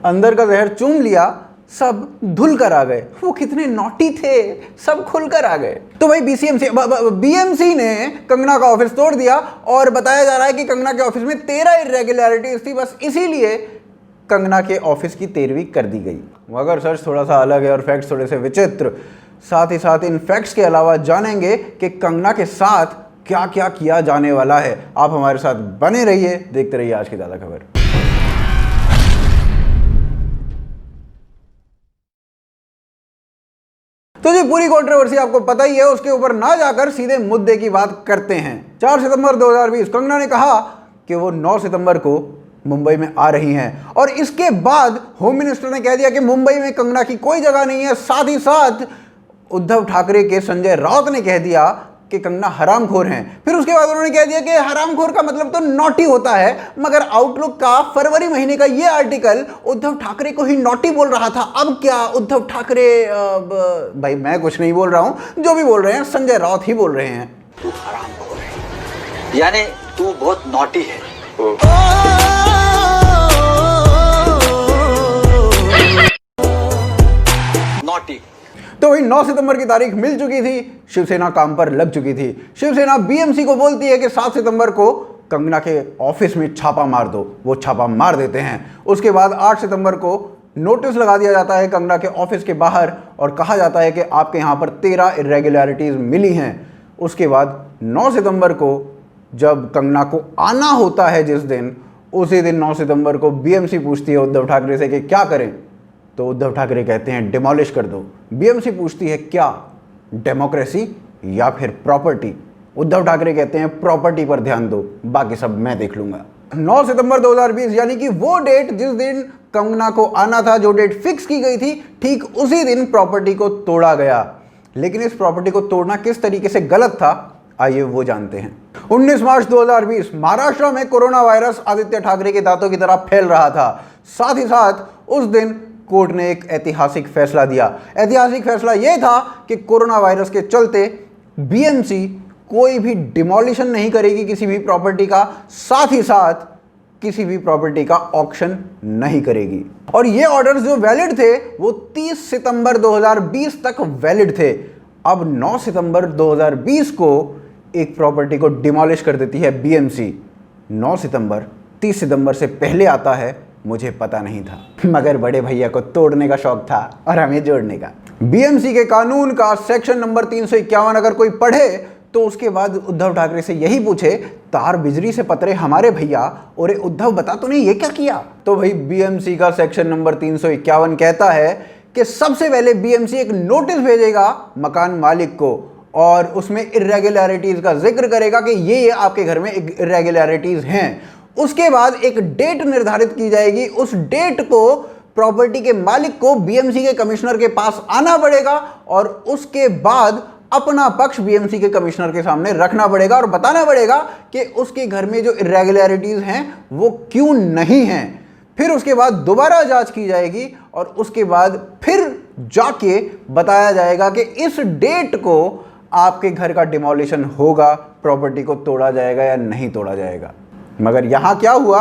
अंदर का जहर चूम लिया, सब धुल कर आ गए। वो कितने नॉटी थे, सब खुल कर आ गए। तो भाई बीएमसी ने कंगना का ऑफिस तोड़ दिया और बताया जा रहा है कि कंगना के ऑफिस में 13 इरेगुलरिटीज थी, बस इसीलिए कंगना के ऑफिस की 13वीं कर दी गई। मगर सच थोड़ा सा अलग है और फैक्ट्स थोड़े से विचित्र। साथ ही साथ इन फैक्ट्स के अलावा जानेंगे कि कंगना के साथ क्या क्या किया जाने वाला है। आप हमारे साथ बने रहिए, देखते रहिए आज की ताज़ा खबर। तो जी पूरी कंट्रोवर्सी आपको पता ही है, उसके ऊपर ना जाकर सीधे मुद्दे की बात करते हैं। 4 सितंबर 2020 कंगना ने कहा कि वो 9 सितंबर को मुंबई में आ रही हैं और इसके बाद होम मिनिस्टर ने कह दिया कि मुंबई में कंगना की कोई जगह नहीं है। साथ ही साथ उद्धव ठाकरे के संजय राउत ने कह दिया कि कंगना हरामखोर हैं। फिर उसके बाद उन्होंने कह दिया कि हरामखोर का मतलब तो नॉटी होता है, मगर आउटलुक का फरवरी महीने का ये आर्टिकल उद्धव ठाकरे को ही नॉटी बोल रहा था। अब क्या उद्धव ठाकरे, भाई मैं कुछ नहीं बोल रहा हूं, जो भी बोल रहे हैं संजय राउत ही बोल रहे हैं। तू हरामखोर है, यानी तू बहुत नॉटी है। नॉटी। तो वही 9 सितंबर की तारीख मिल चुकी थी, शिवसेना काम पर लग चुकी थी। शिवसेना बीएमसी को बोलती है कि 7 सितंबर को कंगना के ऑफिस में छापा मार दो। वो छापा मार देते हैं। उसके बाद 8 सितंबर को नोटिस लगा दिया जाता है कंगना के ऑफिस के बाहर और कहा जाता है कि आपके यहाँ पर 13 इरेगुलरिटीज मिली हैं। उसके बाद 9 सितंबर को जब कंगना को आना होता है, जिस दिन, उसी दिन 9 सितंबर को बीएमसी पूछती है उद्धव ठाकरे से कि क्या करें, तो उद्धव ठाकरे कहते हैं डिमोलिश कर दो। बीएमसी पूछती है क्या, डेमोक्रेसी या फिर प्रॉपर्टी? उद्धव ठाकरे कहते हैं प्रॉपर्टी पर ध्यान दो, बाकी सब मैं देख लूंगा। 9 सितंबर 2020 यानी कि वो डेट जिस दिन कंगना को आना था, जो डेट फिक्स की गई थी, ठीक उसी दिन प्रॉपर्टी को तोड़ा गया। लेकिन इस प्रॉपर्टी को तोड़ना किस तरीके से गलत था, आइए वो जानते हैं। 19 मार्च 2020 महाराष्ट्र में कोरोना वायरस आदित्य ठाकरे के दांतों की तरह फैल रहा था। साथ ही साथ उस दिन कोर्ट ने एक ऐतिहासिक फैसला दिया। ऐतिहासिक फैसला यह था कि कोरोना वायरस के चलते बीएमसी कोई भी डिमोलिशन नहीं करेगी किसी भी प्रॉपर्टी का, साथ ही साथ किसी भी प्रॉपर्टी का ऑक्शन नहीं करेगी। और ये ऑर्डर्स जो वैलिड थे वो 30 सितंबर 2020 तक वैलिड थे। अब 9 सितंबर 2020 को एक प्रॉपर्टी को डिमोलिश कर देती है बीएमसी। 9 सितंबर 30 सितंबर से पहले आता है, मुझे पता नहीं था, मगर बड़े भैया को तोड़ने का शौक था और हमें जोड़ने का। बीएमसी के कानून का सेक्शन नंबर 351 अगर कोई पढ़े तो उसके बाद उद्धव ठाकरे से यही पूछे, तार बिजली से पतरे हमारे भैया, और उद्धव बता तूने ये क्या किया? तो भाई बीएमसी का सेक्शन नंबर 351 कहता है कि सबसे पहले बीएमसी एक नोटिस भेजेगा मकान मालिक को और उसमें इरेगुलरिटीज का जिक्र करेगा कि ये आपके घर में इरेगुलरिटीज हैं। उसके बाद एक डेट निर्धारित की जाएगी। उस डेट को प्रॉपर्टी के मालिक को बीएमसी के कमिश्नर के पास आना पड़ेगा और उसके बाद अपना पक्ष बीएमसी के कमिश्नर के सामने रखना पड़ेगा और बताना पड़ेगा कि उसके घर में जो इरेगुलरिटीज हैं वो क्यों नहीं हैं। फिर उसके बाद दोबारा जांच की जाएगी और उसके बाद फिर जाके बताया जाएगा कि इस डेट को आपके घर का डिमोलिशन होगा, प्रॉपर्टी को तोड़ा जाएगा या नहीं तोड़ा जाएगा। मगर यहां क्या हुआ,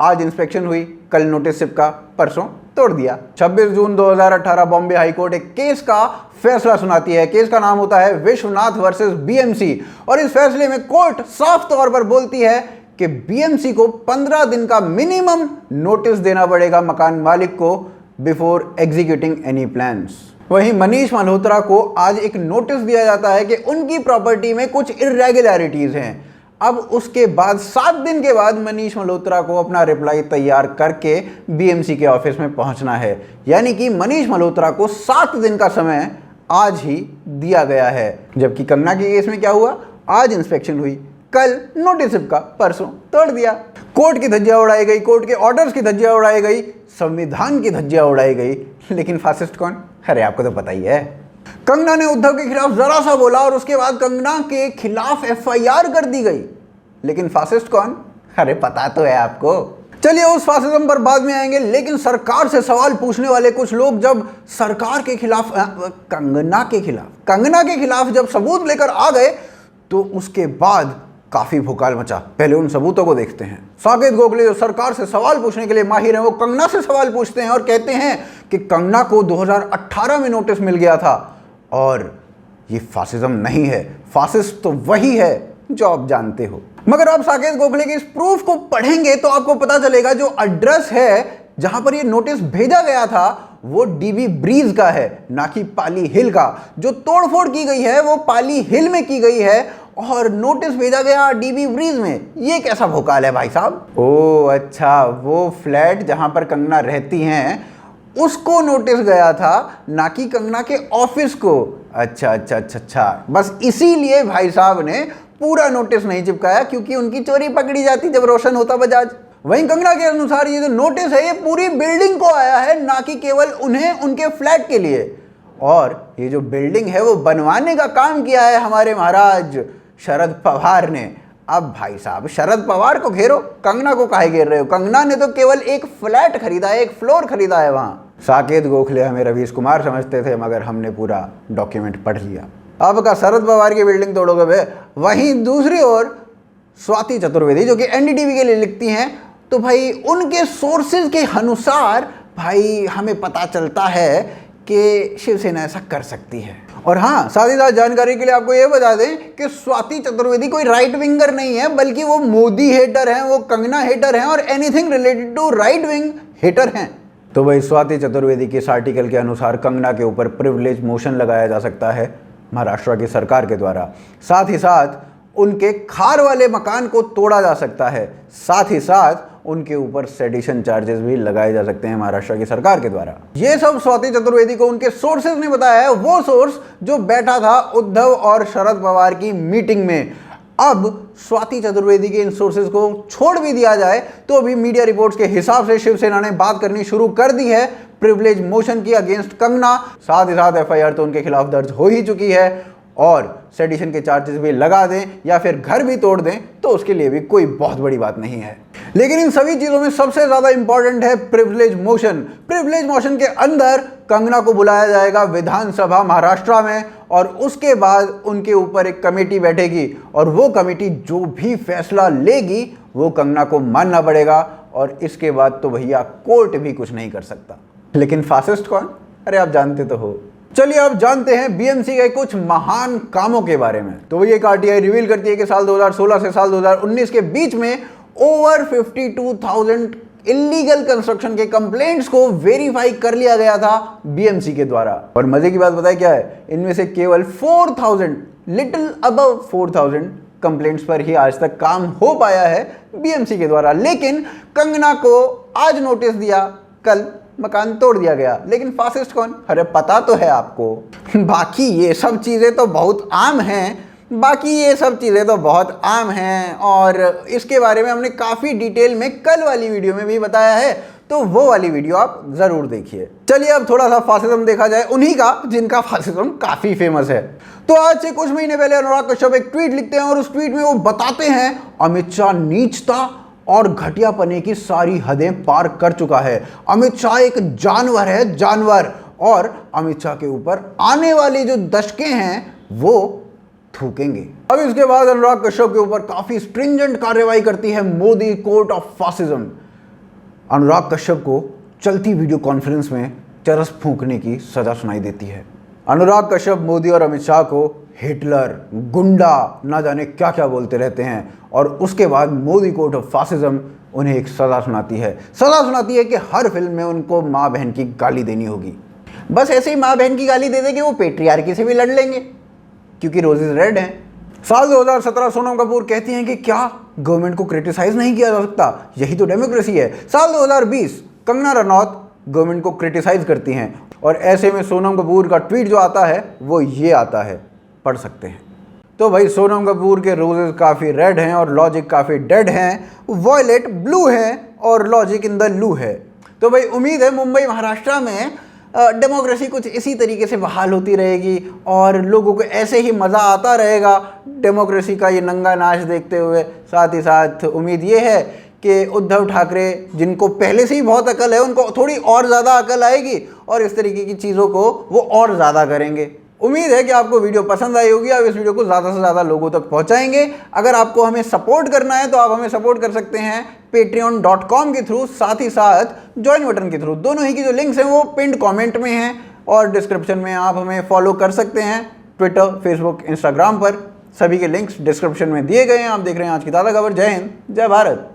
आज इंस्पेक्शन हुई, कल नोटिस चिपका, परसों तोड़ दिया। 26 जून 2018 बॉम्बे हाईकोर्ट एक केस का फैसला सुनाती है। केस का नाम होता है विश्वनाथ वर्सेस बीएमसी और इस फैसले में कोर्ट साफ तौर पर बोलती है कि बीएमसी को 15 दिन का मिनिमम नोटिस देना पड़ेगा मकान मालिक को बिफोर एग्जीक्यूटिंग एनी प्लान्स। वहीं मनीष मल्होत्रा को आज एक नोटिस दिया जाता है कि उनकी प्रॉपर्टी में कुछ इरेगुलरिटीज हैं। अब उसके बाद 7 दिन के बाद मनीष मल्होत्रा को अपना रिप्लाई तैयार करके बीएमसी के ऑफिस में पहुंचना है। यानी कि मनीष मल्होत्रा को 7 दिन का समय आज ही दिया गया है। जबकि कंगना के केस में क्या हुआ, आज इंस्पेक्शन हुई, कल नोटिस चिपका, परसों तोड़ दिया। कोर्ट की धज्जियां उड़ाई गई, कोर्ट के ऑर्डर्स की धज्जियां उड़ाई गई, संविधान की धज्जियां उड़ाई गई, लेकिन फासिस्ट कौन? अरे आपको तो पता ही है। कंगना ने उद्धव के खिलाफ जरा सा बोला और उसके बाद कंगना के खिलाफ एफआईआर कर दी गई, लेकिन फासिस्ट कौन? अरे पता तो है आपको। चलिए उस फासिज्म पर बाद में आएंगे, लेकिन सरकार से सवाल पूछने वाले कुछ लोग जब सरकार के खिलाफ, कंगना के खिलाफ जब सबूत लेकर आ गए तो उसके बाद काफी भूकाल मचा। पहले उन सबूतों को देखते हैं। साकेत गोखले जो सरकार से सवाल पूछने के लिए माहिर हैं, वो कंगना से सवाल पूछते हैं और कहते हैं कि कंगना को 2018 में नोटिस मिल गया था और ये फासिज्म नहीं है, फासिस्ट तो वही है जो आप जानते हो। मगर आप साकेत गोखले के इस प्रूफ को पढ़ेंगे तो आपको पता चलेगा जो एड्रेस है जहां पर ये नोटिस भेजा गया था वो डीबी ब्रीज का है, ना कि पाली हिल का। जो तोड़फोड़ की गई है वो पाली हिल में की गई है और नोटिस भेजा गया डीबी ब्रीज में। ये कैसा भोकाल है भाई साहब? ओ अच्छा, वो फ्लैट जहां पर कंगना रहती हैं उसको नोटिस गया था, ना कि कंगना के ऑफिस को। अच्छा अच्छा अच्छा अच्छा, बस इसीलिए भाई साहब ने पूरा नोटिस नहीं चिपकाया, क्योंकि उनकी चोरी पकड़ी जाती जब रोशन होता बजाज। वहीं कंगना के अनुसार ये जो नोटिस है ये पूरी बिल्डिंग को आया है, ना कि केवल उन्हें उनके फ्लैट के लिए। और ये जो बिल्डिंग है वो बनवाने का काम किया है हमारे महाराज शरद पवार ने। अब भाई साहब शरद पवार को घेरो, कंगना को काहे घेर रहे हो? कंगना ने तो केवल एक फ्लैट खरीदा है, एक फ्लोर खरीदा है वहां। साकेत गोखले हमें रवीश कुमार समझते थे, मगर हमने पूरा डॉक्यूमेंट पढ़ लिया। अब का शरद पवार की बिल्डिंग तोड़ोगे बे। वहीं दूसरी ओर स्वाति चतुर्वेदी जो कि एनडीटीवी के लिए लिखती हैं, तो भाई उनके सोर्सेज के अनुसार भाई हमें पता चलता है कि शिवसेना ऐसा कर सकती है। और हाँ, साथ ही साथ जानकारी के लिए आपको ये बता दें कि स्वाति चतुर्वेदी कोई राइट विंगर नहीं है, बल्कि वो मोदी हेटर हैं, वो कंगना हेटर हैं और anything related to right wing hater हैं। तो भाई स्वाति चतुर्वेदी के इस आर्टिकल के अनुसार कंगना के ऊपर प्रिविलेज मोशन लगाया जा सकता है महाराष्ट्र की सरकार के द्वारा। साथ ही साथ उनके खार वाले मकान को तोड़ा जा सकता है, साथ ही साथ उनके ऊपर सेडिशन चार्जेस भी लगाए जा सकते हैं महाराष्ट्र की सरकार के द्वारा। ये सब स्वाति चतुर्वेदी को उनके सोर्सेज ने बताया है, वो सोर्स जो बैठा था उद्धव और शरद पवार की मीटिंग में। अब स्वाति चतुर्वेदी के इन सोर्सेज को छोड़ भी दिया जाए तो अभी मीडिया रिपोर्ट्स के हिसाब से शिवसेना ने बात करनी शुरू कर दी है प्रिविलेज मोशन की अगेंस्ट कंगना। साथ ही साथ एफआईआर तो उनके खिलाफ दर्ज हो ही चुकी है और सेडिशन के चार्जेस भी लगा दें या फिर घर भी तोड़ दें तो उसके लिए भी कोई बहुत बड़ी बात नहीं है। लेकिन इन सभी चीजों में सबसे ज्यादा इंपॉर्टेंट है प्रिविलेज मोशन। प्रिविलेज मोशन के अंदर कंगना को बुलाया जाएगा विधानसभा महाराष्ट्र में और उसके बाद उनके ऊपर एक कमेटी बैठेगी और वो कमेटी जो भी फैसला लेगी वो कंगना को मानना पड़ेगा और इसके बाद तो भैया कोर्ट भी कुछ नहीं कर सकता। लेकिन फासिस्ट कौन? अरे आप जानते तो हो। चलिए अब जानते हैं बीएमसी के कुछ महान कामों के बारे में। तो ये आरटीआई रिवील करती है कि साल 2016 से साल 2019 के बीच में ओवर 52,000 इलीगल कंस्ट्रक्शन के कंप्लेंट्स को वेरीफाई कर लिया गया था बीएमसी के द्वारा। और मजे की बात बताए क्या है, इनमें से केवल 4,000 लिटिल अबव 4,000 कंप्लेंट्स पर ही आज तक काम हो पाया है बीएमसी के द्वारा। लेकिन कंगना को आज नोटिस दिया, कल मकान तोड़ दिया गया। लेकिन फासिस्ट कौन? अरे पता तो है आपको। बाकी ये सब चीज़ें तो बहुत आम हैं और इसके बारे में हमने काफ़ी डिटेल में कल वाली वीडियो में भी बताया है, तो वो वाली वीडियो आप ज़रूर देखिए। चलिए अब थोड़ा सा फासिज्म देखा जाए उन्हीं का जिनका फासिज्म काफ़ी फेमस है। तो आज से कुछ महीने पहले अनुराग कश्यप एक ट्वीट लिखते हैं और उस ट्वीट में वो बताते हैं अमित शाह नीचता और घटियापने की सारी हदें पार कर चुका है। अमित शाह एक जानवर है, जानवर। और अमित शाह के ऊपर आने वाली जो दशकें हैं वो थूकेंगे। अब इसके बाद अनुराग कश्यप के ऊपर काफी स्ट्रिंजेंट कार्रवाई करती है Modi court of fascism. Anurag Kashyap को चलती वीडियो कॉन्फ्रेंस में चरस फूंकने की सजा सुनाई देती है। अनुराग कश्यप मोदी और अमित शाह को हिटलर, गुंडा, ना जाने क्या क्या बोलते रहते हैं और उसके बाद मोदी कोर्ट ऑफ फासिज्म उन्हें एक सज़ा सुनाती है। सज़ा सुनाती है कि हर फिल्म में उनको माँ बहन की गाली देनी होगी। बस ऐसे ही माँ बहन की गाली दे दे कि वो पेट्रियार्की से भी लड़ लेंगे क्योंकि रोजेज रेड हैं। साल 2017 सोनम कपूर कहती हैं कि क्या गवर्नमेंट को क्रिटिसाइज नहीं किया जा सकता, यही तो डेमोक्रेसी है। साल 2020 कंगना रनौत गवर्नमेंट को क्रिटिसाइज करती हैं और ऐसे में सोनम कपूर का ट्वीट जो आता है वो ये आता है, पढ़ सकते हैं। तो भाई सोनम कपूर के रोजेस काफ़ी रेड हैं और लॉजिक काफ़ी डेड हैं, वॉयलेट ब्लू है और लॉजिक इन द लू है। तो भाई उम्मीद है मुंबई महाराष्ट्र में डेमोक्रेसी कुछ इसी तरीके से बहाल होती रहेगी और लोगों को ऐसे ही मज़ा आता रहेगा डेमोक्रेसी का ये नंगा नाच देखते हुए। साथ ही साथ उम्मीद ये है कि उद्धव ठाकरे, जिनको पहले से ही बहुत अकल है, उनको थोड़ी और ज़्यादा अकल आएगी और इस तरीके की चीज़ों को वो और ज़्यादा करेंगे। उम्मीद है कि आपको वीडियो पसंद आई होगी। आप इस वीडियो को ज़्यादा से ज़्यादा लोगों तक पहुंचाएंगे। अगर आपको हमें सपोर्ट करना है तो आप हमें सपोर्ट कर सकते हैं patreon.com के थ्रू, साथ ही साथ ज्वाइन बटन के थ्रू। दोनों ही की जो लिंक्स हैं वो पिंड कमेंट में हैं और डिस्क्रिप्शन में आप हमें फॉलो कर सकते हैं ट्विटर, फेसबुक, इंस्टाग्राम पर। सभी के लिंक्स डिस्क्रिप्शन में दिए गए हैं। आप देख रहे हैं आज की ताज़ा खबर। जय हिंद, जय भारत।